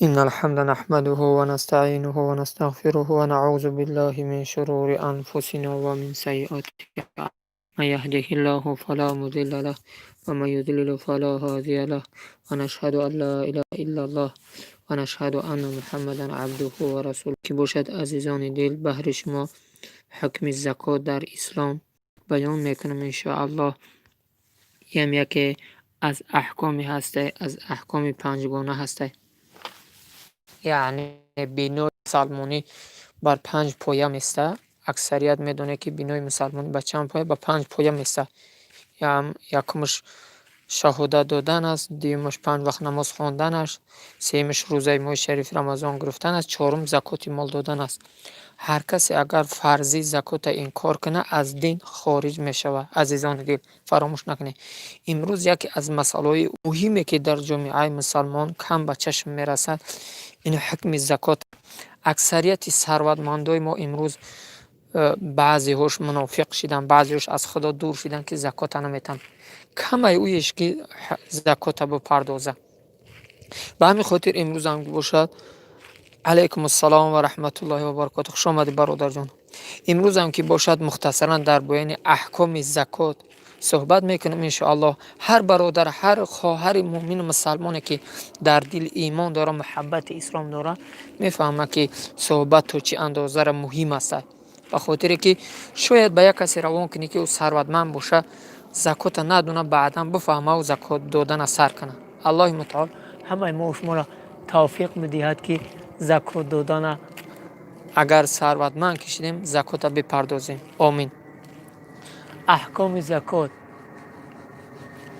إن الحمد نحمده ونستعينه ونستغفره ونعوذ بالله من شرور أنفسنا ومن سيئات أعمالنا. من يهده الله فلا مضل له ومن يضلل فلا هادي له ونشهد أن لا إله إلا الله ونشهد أن محمدا عبده ورسوله. که باشد عزیزان دل، بهر شما حکم زکات در اسلام بیان میکنم انشاءالله. یکی از احکامی هسته، از احکام پنجگانه هسته، یعنی بینوی مسلمانی بر 5 پایه میسته. اکثریت میدونه که بینوی مسلمانی به چند پایه؟ به 5 پایه میسته. یکمش شهادت دادن است، دومش 5 وقت نماز خواندنش، سومش روزه ماه شریف رمضان گرفتن است، چهارم زکات مال دادن است. هر کسی اگر فرضی زکات انکار کنه از دین خارج میشود. عزیزان دل، فراموش نکنید امروز یکی از مسائل مهمی که در جامعه مسلمان کم به چشم میرسد این حکم زکات. اکثریت ثروتمندای ما امروز بعضی هاش منافق شدن، بعضی هاش از خدا دور شدن که زکات نمیتن. کم اویش که زکات بپردازه. به همین خاطر امروز هم باشد علیکم السلام و رحمت الله و برکاته. خوش آمدی برادر جان. امروز هم که باشد مختصرا در بیان احکام زکات صحبت میکنم انشاءالله. هر برادر، هر خواهر مؤمن مسلمانی که در دل ایمان داره، محبت اسلام داره، میفهمه که صحبت تو چی اندازه مهم است. به خاطر که شاید به یک کسی روان کنی که او ثروتمند باشه، زکات ندونه، بعدا بفهمه و زکات دادن سر کنه. الله متعال همه ما شما را توفیق میدهد که زکات دادن اگر ثروتمند کشیدیم زکات بپردازیم. آمین. احکام زکات.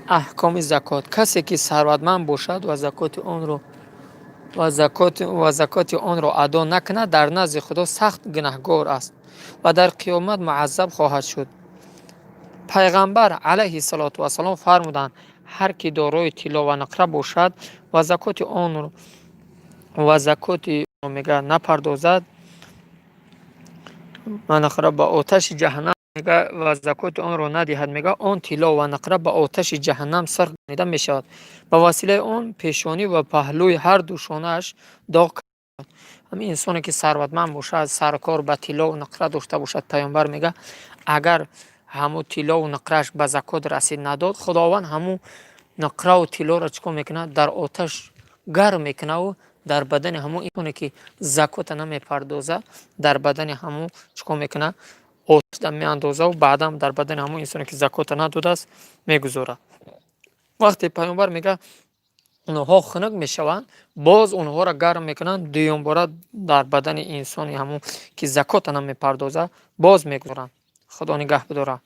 احکام زکات: کسی که ثروتمند باشد و زکات آن را ادا نکند در نزد خدا سخت گناهکار است و در قیامت معذب خواهد شد. پیغمبر علیه السلام فرمودند هر کی دارای طلا و نقره باشد و زکات آن میگه نپردازد، و نقره به آتش جهنم میگه و زکات آن را ندهد، میگه آن طلا و نقره به آتش جهنم سرخ گردیده میشود. به وسیله آن پیشانی و پهلوی هر دو شانه‌اش داغ کرد. همین انسانی که ثروتمند باشد، سرکار به طلا و نقره داشته باشد، پیامبر میگه اگر همو طلا و نقرهش به زکات رسید نداد، خداوند همو نقره و طلا را چیکار میکنه؟ در آتش گرم میکنه و در بدن همو اینه که زکات نمیپردازه، در بدن همو چیکار میکنه؟ آتش میاندازه و بعدا در بدن همو انسانی که زکات نداده است میگذاره. وقتی پیامبر میگه اونها خنک میشوند، باز اونها را گرم میکنن، دوم بار در بدن انسانی همو که زکات نمیپردازه باز میگذارن. خدا نگه بداره.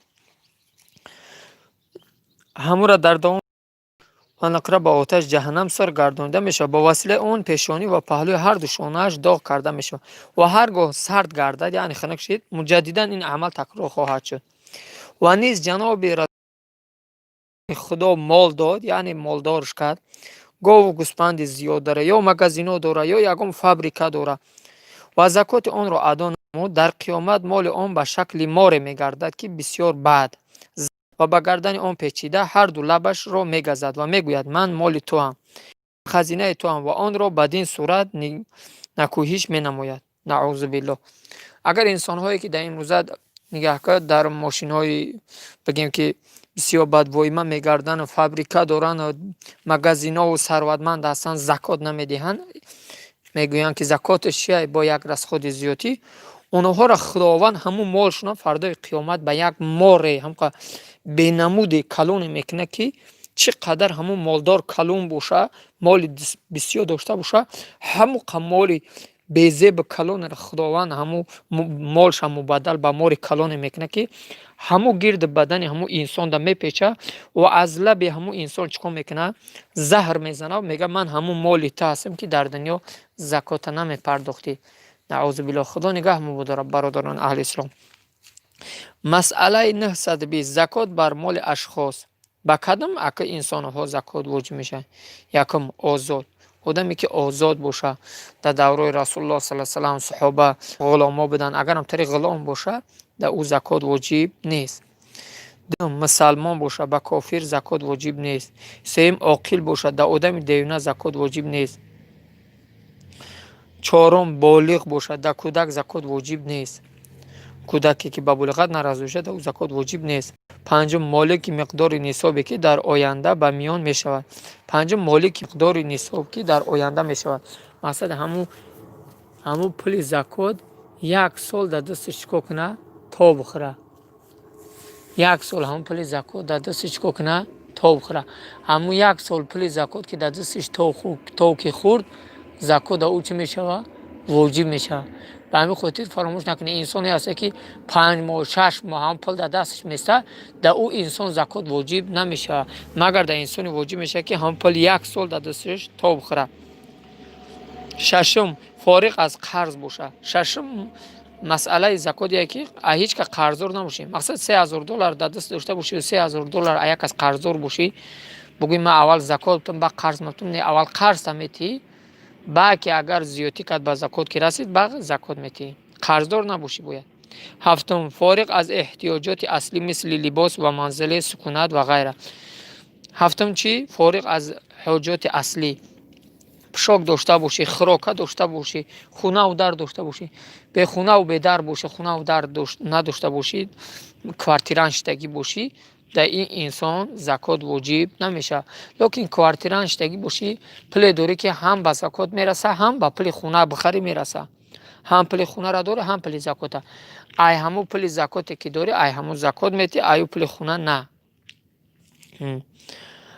همو را در دام و نقره با آتش جهنم سرگردانده میشه. با وسیله اون پیشانی و پهلوی هر دو شانه‌اش داغ کرده میشه و هرگاه سرد گردد، یعنی خنک شد، مجددا این عمل تکرار خواهد شد. و نیز جناب خدا مال داد، یعنی مالدارش کرد، گاو و گوسپند زیاد داره یا مگزینا داره یا یگام فابریکه داره و زکات آن را ادا نمود، در قیامت مال آن به شکل مار میگردد که بسیار بد و به گردن آن پیچیده هر دو لبش را میگزد و میگوید من مال تو هم، خزینه تو هم، و آن را بدین صورت نکوهش می نماید. نعوذ بالله. اگر انسان هایی که در این روزه نگاه کرد در ماشین های بگیم که بسیار بدوایمه میگردن و فابریکه دارن و مگزینا و ثروتمند هستن، زکات نمیدهند، میگویند که زکاتش چیه؟ با یک رسخود زیاتی اونها را خداوند همون مالشون فردای قیامت به یک مار هم بینمود کلون میکنه که چقدر همون مالدار کلون باشه، مال بسیار داشته باشه، همون مال بیزیب کلون را خداوند همون مالش هم مبدل به مار کلون میکنه که همون گرد بدن همون انسان دا میپیچه و از لب همون انسان چکو میکنه؟ زهر میزنه و میگه من همون مالی تا هستم که در دنیا زکات نمیپرداختی. نعوذ بالله. خدا نگه بداره برادران اهل اسلام. مسئله 920: زکات بر مال اشخاص. با کدام اکه انسان ها زکات واجب میشه؟ یکم آزاد. آدمی که آزاد باشه، در دوره رسول الله صلی الله علیه و صحابه غلاما بدن، اگر هم طریق غلام باشه در او زکات واجب نیست. دوم مسلمان باشه، با کافر زکات واجب نیست. سوم عاقل باشه، در آدم دیوانه زکات واجب نیست. چهارم بالغ باشد. در کودک زکات واجب نیست. کودکی که به بلوغت نرسیده شده او زکات واجب نیست. پنجم مالک مقدار نصابی که در آینده به میان می شود. پنجم مالک مقدار نصاب که در آینده می شود. مقصد همون پول زکات یک سال در دستش چیکار کنه تا بخوره. یک سال همون پول زکات در دستش چیکار کنه تا بخوره. همون یک سال پول زکات که در دستش تا که خورد زکات او چی می شود واجب می شود. به همین خاطر فراموش نکنید انسانی هست که 5 ماه 6 ماه هم پول در دستش میسته در او انسان زکات واجب نمیشه مگر در انسان واجب میشه که هم پول یک سال در دستش تا بخوره. ششم فارغ از قرض باشه. ششم مسئله زکات یه که هیچ که قرضدار نباشی. مقصد $3000 در دست داشته باشی و $3000 یک از قرضدار باشی بگوی من اول زکات با قرض متون اول قرض میتی با که اگر زیادی کرد به زکات که رسید با زکات میتی. قرضدار نباشی باید. هفتم فارغ از احتیاجات اصلی مثل لباس و منزل سکونت و غیره. هفتم چی؟ فارغ از حاجات اصلی. پوشاک داشته باشی، خوراک داشته باشی، خونه و در داشته باشی. به خونه و به در باشی، خونه و در نداشته باشی، کوارتیرانشتگی باشی، در این انسان زکات واجب نمیشه. لیکن کوارتیرانشتگی باشی پول داری که هم به زکات میرسه هم به پول خونه بخری میرسه. هم پول خونه را داره هم پول زکات. ای همو پول زکات که داری ای همو زکات میتی ای پول خونه نه.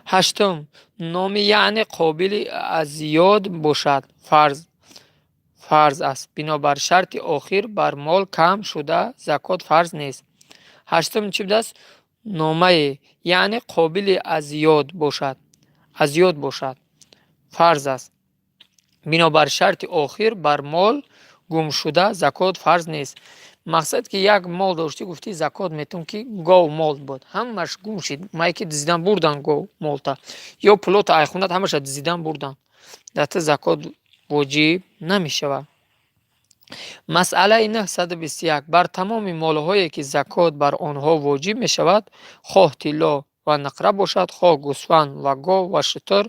هشتم نامی یعنی قابل از زیاد باشد فرض است. بنابر شرط آخر بر مال کم شده زکات فرض نیست. هشتم چی است؟ نامه یعنی قابل از زیاد باشد فرض است. بنابر شرط آخر بر مال گم شده زکات فرض نیست. مقصد که یک مال داشتی گفتی زکات میتون که گاو مال بود همش گم شد مایی که دزیدن بردن گاو مالتا یا پلوت ایخونت همش دزیدن بردن دست زکات واجب نمیشود. مسئله 921 بر تمام مالهایی که زکات بر آنها واجب میشود خواه طلا و نقره باشد خواه گوسفند و گاو و شتر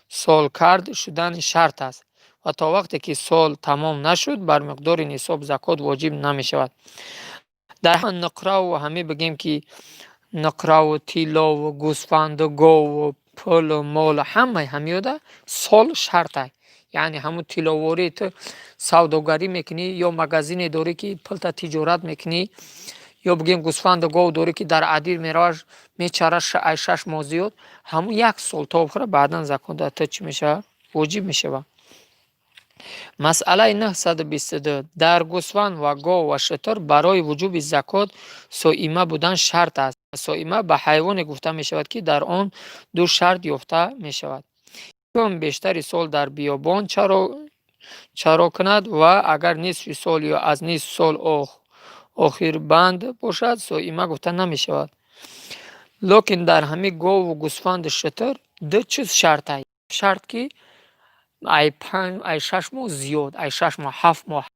سال کرد شدن شرط است و تا وقتی که سال تمام نشد بر مقدار نصاب زکات واجب نمی شود. در نقره و همه بگیم که نقره و طلا و گوسفند و گاو و پول و مال همه همیاده سال شرطه. یعنی همون طلاواری تو سوداگری میکنی یا مغازین داری که پلتا تجارت میکنی یا بگیم گوسفند و گاو داری که در عدیر میراش میچره 6 ماه زیاد همون یک سال تا بخوره بعدا زکات تا چی میشه واجب میشه. مسئله 922 در گوسفند و گاو و شتر برای وجوب زکات صائمه بودن شرط است. صائمه به حیوان گفته می شود که در آن دو شرط یافته می شود. چون بیشتر سال در بیابان چرا کند و اگر نصف سال یا از نصف سال آخر بند باشد صائمه گفته نمی شود. لیکن در همه گاو و گوسفند شتر دو چیز شرط است. شرط که ای 6 ماه زیاد ای 6 ماه 7 ماه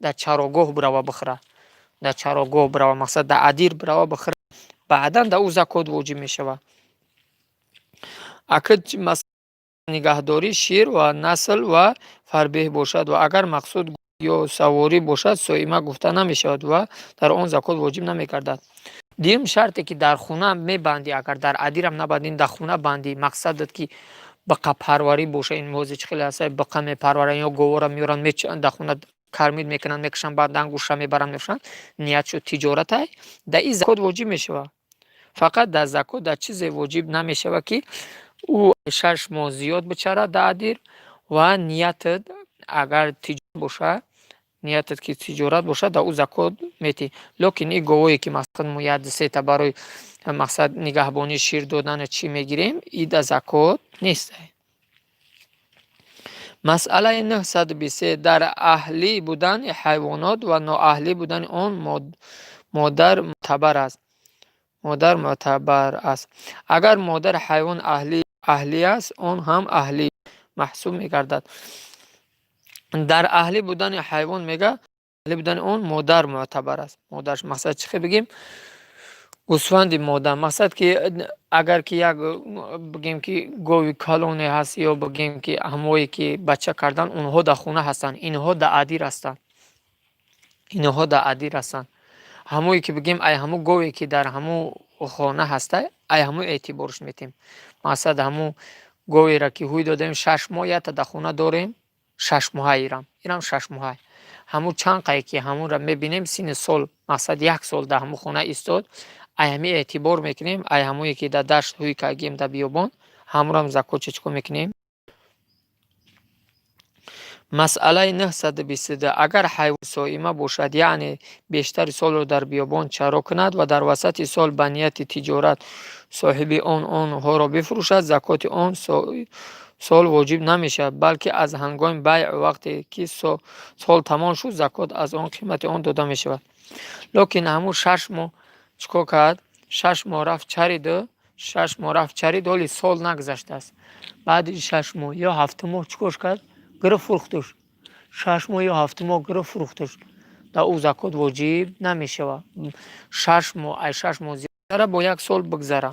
در چراگاه بروا بخوره در چراگاه بروا مقصد در عدیر بروا بخوره بعدا در او زکات واجب می شود. اگر مثلا نگهداری شیر و نسل و فربه باشد و اگر مقصود یا سواری باشد صائمه گفته نمی شود و در آن زکات واجب نمی گردد. دیم شرطی که در خونه می بندی اگر در عدیر هم نبندین در خونه بندی مقصدت که بقا پروری باشه این موضوع خیلی هست بقا می پرورن یا گوارا میورن در خونه کرمید میکنن میکشن بعد انگوشه میبرن میفرن نیت شد تجارت های در این زکات واجب میشه. فقط در زکات در چیز واجب نمیشه که او 6 ماه زیاد بچره در عدیر و نیت اگر تجارت باشه نیتت که تجارت باشه در او زکات میتی. لیکن این گوایی که مثلا میادسه تا برای مقصد نگهبانی شیر دادن چی میگیریم این در زکات نیست. مسئله 923 در اهلی بودن حیوانات و نااهلی بودن آن مادر معتبر است. اگر مادر حیوان اهلی است آن هم اهلی محسوب میگردد. در اهلی بودن حیوان میگه اهلی بودن آن مادر معتبر است. مادرش مقصد چی بگیم گوسفندی ماده مقصد که اگر که یک بگیم که گوی کالون هست یا بگیم که هموی که بچه کردن اونها در خونه هستن، اینها در عدیر هستن، اینها در عدیر هستن. هموی که بگیم ای همو گوی که در همو خانه هسته ای همو اعتبارش میتیم. مقصد همو گوی را که هوی دادیم 6 ماه یا تا در خونه داریم 6 ماه ایرم 6 ماه همو چند قایی که همو را میبینیم سین سال مقصد 1 سال در همو خونه ایستاد ای همی اعتبار میکنیم. ای هموی که در دشت هوی که گیم در بیابان همو را زکات چچکو میکنیم. مسئله 922 اگر حیوان صائمه باشد یعنی بیشتر سال را در بیابان چرا کند و در وسط سال به نیت تجارت صاحب آنها را بفروشد زکات آن سال واجب نمیشد، بلکه از هنگام بیع وقتی که سال تمام شد زکات از آن قیمت آن داده می شود. لیکن همون 6 ماه چکو کرد 6 ماه رفت چرید 6 ماه رفت چرید ولی سال نگذشته است. بعد 6 ماه یا 7 ماه چکوش کرد گرفت فروختش 6 ماه یا 7 ماه گرفت فروختش در او زکات واجب نمی شود. 6 ماه 6 ماه زیاده با 1 سال بگذره.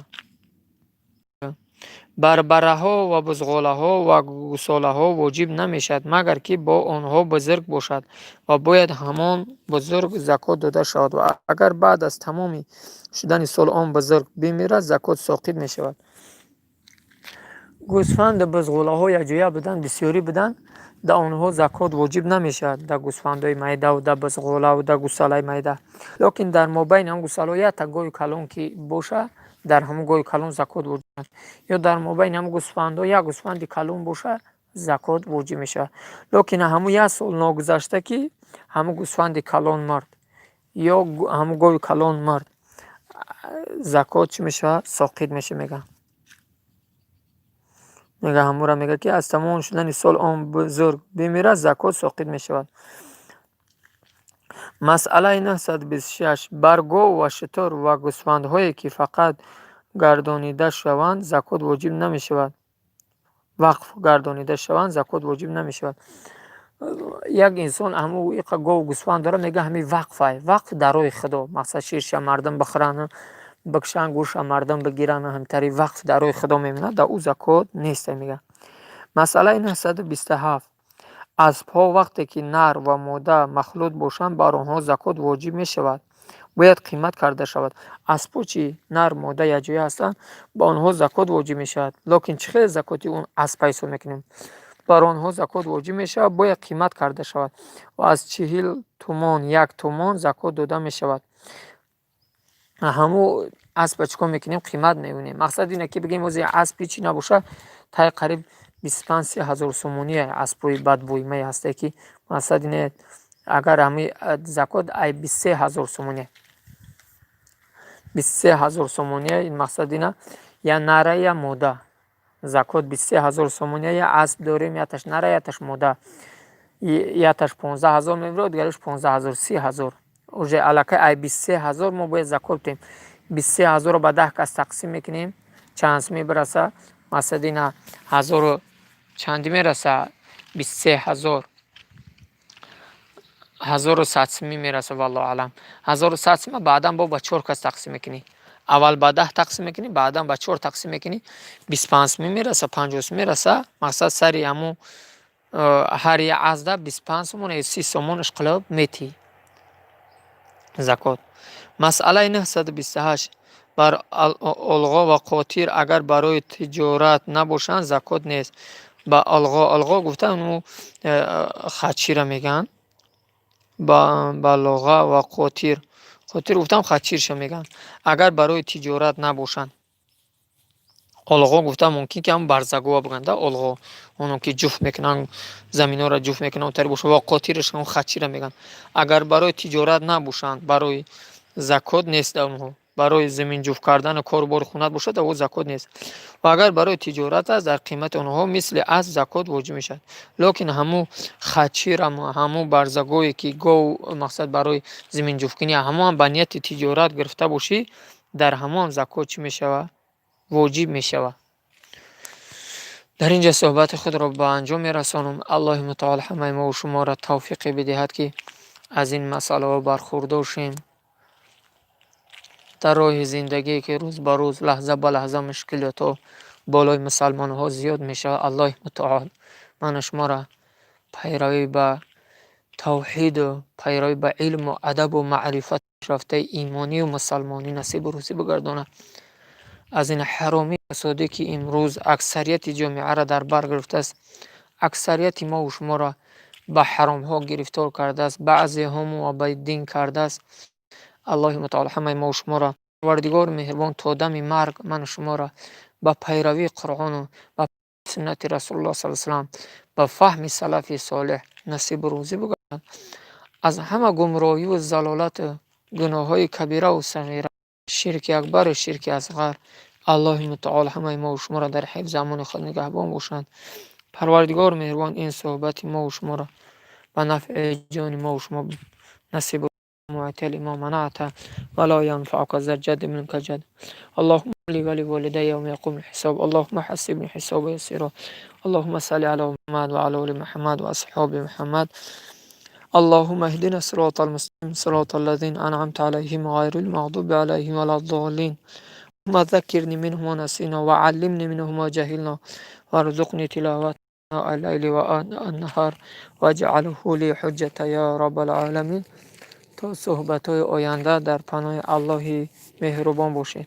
بر بره ها و بزغاله ها و گوساله ها واجب نمیشد مگر که با آنها بزرگ باشد و باید همان بزرگ زکات داده شود و اگر بعد از تمام شدن سال آن بزرگ بمیرد زکات ساقط می شود. گوسفند بزغاله ها یک جویه بدن بسیاری بدن در آنها زکات واجب نمیشد در گوسفندای میده و در بزغاله و در گوساله میده. لیکن در مابین هم گوساله تا گوی کلون که باشه در همون گوی کلون زکات واجب است یا در مابین هم گوسفندا یک گوسفند کلون باشه زکات واجب میشه. لیکن همون 1 سال نگذشته که همون گوسفند کلون مرد یا همون گوی کلون مرد زکات چی میشه؟ ساقط میشه. میگه همون را میگه که از تمام شدن سال آن بزرگ بمیره زکات ساقط میشود. مسئله 926 بر گاو و شتر و گوسفندهایی که فقط گردانیده شوند زکات واجب نمی شود. وقف گردانیده شوند زکات واجب نمی شود. یک انسان همون گاو و گوسفند داره میگه همین وقف درای خدا، مثلا شیرش مردم بخرن بکشن گوش مردم بگیرن همطوری وقف درای خدا میمونه در او زکات نیست. میگه مسئله 927 اسب‌ها وقتی که نر و ماده مخلوط باشند بر آنها زکات واجب می شود، باید قیمت کرده شود. اسب‌ها چی نر ماده یک جای هستند با آنها زکات واجب می شود، لیکن چه زکاتی اون اسب حساب میکنیم بر آنها زکات واجب می شود باید قیمت کرده شود و از 40 تومان 1 تومان زکات داده می شود. همو اسب چکار میکنیم قیمت میونیم. مقصد اینه که بگیم از اسب چی نباشه تا قریب 25 هزار سومونی اسبوی بدبویمه هسته که مقصد اینه اگر همی زکات ای 23 هزار سومونی 23 هزار سومونی این مقصد اینه یا نره یا ماده زکات 23 هزار سومونی یا اسب داریم یا تش نره یا تش ماده یا تش 15 هزار میبره دیگرش 15 هزار 30 هزار اوجه علاقه ای 23 هزار ما باید زکات بدیم. 23 هزار رو به 10 کس تقسیم میکنیم چند میبرسه مقصد اینه هزار چندی میرسه 23 هزار 1100 میرسه والله علم 1100 بعدا با 4 کس تقسیم میکنی اول با 10 تقسیم میکنی بعدا با 4 تقسیم میکنی 25 میرسه 50 میرسه مقصد سری همو هر یه عزده 25 سومون 30 سومونش قلب میتی زکات. مسئله 928 بر الغا و قاطیر اگر برای تجارت نباشند زکات نیست. با الغا گفتن اونو خچی را میگن با لغا و قاطیر گفتم خچیرش میگن اگر برای تجارت نباشند. الغا گفتم ممکن که هم برزگو بگنده الغا اونو که جفت میکنن زمین ها را جفت میکنن اونطوری باشه و قاطیرش هم خچی را میگن. اگر برای تجارت نباشند برای زکات نیست اونها. برای زمین جفت کردن کاروبار خونت باشد او زکات نیست و اگر برای تجارت است در قیمت اونها مثل از زکات واجب میشد. لیکن همو خچیر همو برزگویی که گو مقصد برای زمین جفت کنی هم به نیت تجارت گرفته باشی در همون زکات چی میشود واجب میشود. در اینجا صحبت خود را به انجام میرسانم. الله متعال همه ما و شما را توفیق بدهد که از این مسئله برخوردار شیم. در راه زندگی که روز به روز لحظه به لحظه مشکلات و بالای مسلمان ها زیاد میشه، الله متعال من شما را پیروی به توحید و پیروی به علم و ادب و معرفت رفته ایمانی و مسلمانی نصیب و روزی بگردانه. از این حرامی فسادی که امروز اکثریت جامعه را در بر گرفته است، اکثریت ما و شما را به حرام ها گرفتار کرده است، بعضی هم به دین کرده است. الله متعال همه ما و شما را پروردگار مهربان تا دم مرگ من شما را به پیروی قرآن و به سنت رسول الله صلی الله علیه و سلم به فهم سلف صالح نصیب و روزی بگرداند. از همه گمراهی و ضلالت گناه های کبیره و صغیره، شرک اکبر و شرک اصغر، الله متعال همه ما و شما را در حفظ امان خود نگهبان باشند. پروردگار مهربان این صحبت ما و شما را به نفع جان ما و شما نصیب معتل ما منعت ولا ينفعك ذا الجد منك جد. اللهم لي ولوالدي يوم يقوم الحساب، اللهم حسبني حسابا يسيرا، اللهم صل على محمد وعلى ال محمد واصحاب محمد. اللهم اهدنا الصراط المستقيم صراط الذين انعمت عليهم غير المغضوب عليهم ولا الضالين. اللهم ذكرني منه ما نسينا وعلمني منه ما جهلنا وارزقني تلاوته آناء الليل وآناء النهار واجعله لي حجة يا رب العالمين. تا صحبت های آینده در پناه الله مهربان باشید.